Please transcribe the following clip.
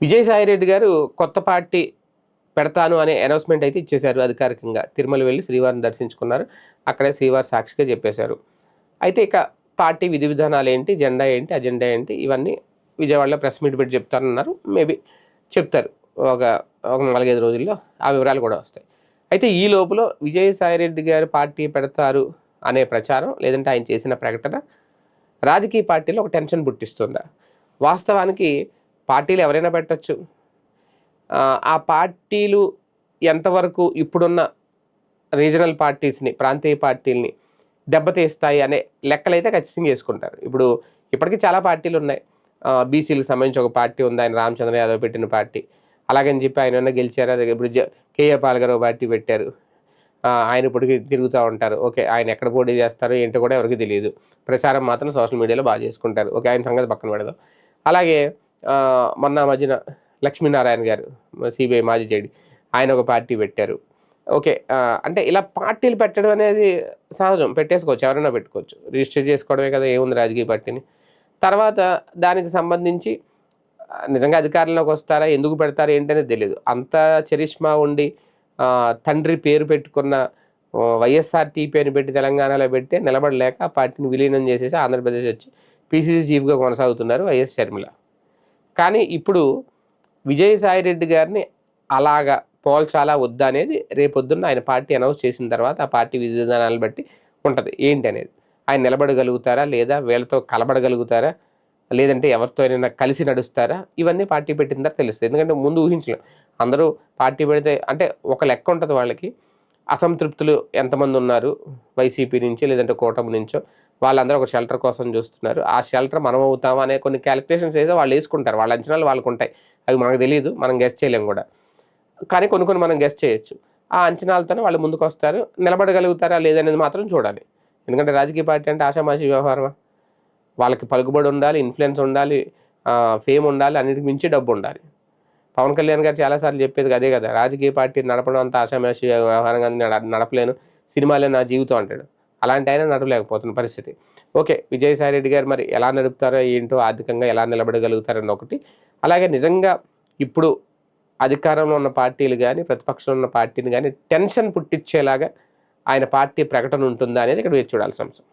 విజయసాయిరెడ్డి గారు కొత్త పార్టీ పెడతాను అనే అనౌన్స్‌మెంట్ అయితే ఇచ్చేశారు అధికారికంగా. తిరుమల వెళ్లి శ్రీవారిని దర్శించుకున్నారు. అక్కడే శ్రీవారి సాక్షిగా చెప్పేశారు. అయితే ఇక పార్టీ విధి విధానాలేంటి, జెండా ఏంటి, అజెండా ఏంటి ఇవన్నీ విజయవాడలో ప్రెస్ మీట్ పెట్టి చెప్తానన్నారు. మేబీ చెప్తారు. ఒక ఒక 4, 5 రోజుల్లో ఆ వివరాలు కూడా వస్తాయి. అయితే ఈ లోపులో విజయసాయిరెడ్డి గారు పార్టీ పెడతారు అనే ప్రచారం లేదంటే ఆయన చేసిన ప్రకటన రాజకీయ పార్టీలో ఒక టెన్షన్ పుట్టిస్తుందా? వాస్తవానికి పార్టీలు ఎవరైనా పెట్టొచ్చు. ఆ పార్టీలు ఎంతవరకు ఇప్పుడున్న రీజనల్ పార్టీస్‌ని, ప్రాంతీయ పార్టీలని దెబ్బతీస్తాయి అనే లెక్కలైతే ఖచ్చితంగా యేసుకుంటారు. ఇప్పటికి చాలా పార్టీలున్నాయి. బీసీలకు సంబంధించి ఒక పార్టీ ఉంది. ఆయన రామచంద్ర యాదవ్ పెట్టిన పార్టీ. అలాగని చెప్పి ఆయనేమన్నా గెలిచారా? ఇప్పుడు కేఏ పాల్ గారు ఒక పార్టీ పెట్టారు. ఆయన ఇప్పటికి తిరుగుతా ఉంటారు. ఓకే. ఆయన ఎక్కడ పోటీ చేస్తారో ఏంటో కూడా ఎవరికీ తెలీదు. ప్రచారం మాత్రం సోషల్ మీడియాలో బాగా చేసుకుంటారు. ఓకే. ఆయన సంగతి పక్కన పెడదాం. అలాగే మొన్న మధ్యన లక్ష్మీనారాయణ గారు సీబీఐ మాజీ జేడీ ఆయన ఒక పార్టీ పెట్టారు. ఓకే. అంటే ఇలా పార్టీలు పెట్టడం అనేది సహజం. పెట్టేసుకోవచ్చు. ఎవరైనా పెట్టుకోవచ్చు. రిజిస్టర్ చేసుకోవడమే కదా! ఏముంది రాజకీయ పార్టీని. తర్వాత దానికి సంబంధించి నిజంగా అధికారంలోకి వస్తారా? ఎందుకు పెడతారా? ఏంటనేది తెలీదు. అంత చరిష్మా ఉండి తండ్రి పేరు పెట్టుకున్న వైఎస్ఆర్‌టీపీ అని పెట్టి తెలంగాణలో పెట్టి నిలబడలేక ఆ పార్టీని విలీనం చేసేసి ఆంధ్రప్రదేశ్ వచ్చి పీసీసీ చీఫ్‌గా కొనసాగుతున్నారు వైఎస్ షర్మిల. కానీ ఇప్పుడు విజయసాయిరెడ్డి గారిని అలాగా పోల్చాలా వద్దా అనేది రేపొద్దున్న ఆయన పార్టీ అనౌన్స్ చేసిన తర్వాత ఆ పార్టీ విధి విధానాలను బట్టి ఉంటది. ఏంటి అనేది. ఆయన నిలబడగలుగుతారా? లేదా వీళ్ళతో కలబడగలుగుతారా? లేదంటే ఎవరితో అయినా కలిసి నడుస్తారా? ఇవన్నీ పార్టీ పెట్టిన తర్వాత తెలుస్తాయి. ఎందుకంటే ముందు ఊహించలేం. అందరూ పార్టీ పెడితే అంటే ఒక లెక్క ఉంటది వాళ్ళకి. అసంతృప్తులు ఎంతమందున్నారు వైసీపీ నుంచి లేదంటే కూటమి నుంచో వాళ్ళందరూ ఒక షెల్టర్ కోసం చూస్తున్నారు. ఆ షెల్టర్ మనం అవుతామా అనే కొన్ని కాలిక్యులేషన్స్ అయితే వాళ్ళేసుకుంటారు. వాళ్ళ అంచనాలు వాళ్ళకుంటాయి. అవి మనకు తెలీదు. మనం గెస్ చేయలేం గూడా. కానీ కొన్ని కొన్ని మనం గెస్ చేయొచ్చు. ఆ అంచనాలతోనే వాళ్ళు ముందుకొస్తారు. నిలబడగలుగుతారా లేదనేది మాత్రం చూడాలి. ఎందుకంటే రాజకీయ పార్టీ అంటే ఆషామాషీ వ్యవహారమా? వాళ్ళకి పలుకుబడి ఉండాలి, ఇన్‌ఫ్లుయెన్స్ ఉండాలి, ఫేమ్ ఉండాలి, అన్నిటికి మించి డబ్బుండాలి. పవన్ కళ్యాణ్ గారు చాలా సార్లు చెప్పేది అదే కదా! రాజకీయ పార్టీ నడపడం అంత ఆషామాషీ వ్యవహారంగా నడపలేను. సినిమాలే నా జీవితం అంటాడు. అలాంటి ఆయన నడపలేకపోతున్న పరిస్థితి. ఓకే. విజయసాయిరెడ్డి గారు మరి ఎలా నడుపుతారో ఏంటో ఆర్థికంగా ఎలా నిలబడగలుగుతారని ఒకటి. అలాగే నిజంగా ఇప్పుడు అధికారంలో ఉన్న పార్టీలు గాని, ప్రతిపక్షంలో ఉన్న పార్టీని గాని టెన్షన్ పుట్టించేలాగా ఆయన పార్టీ ప్రకటన ఉంటుందా అనేది ఇక్కడ వేచి చూడాల్సిన అంశం.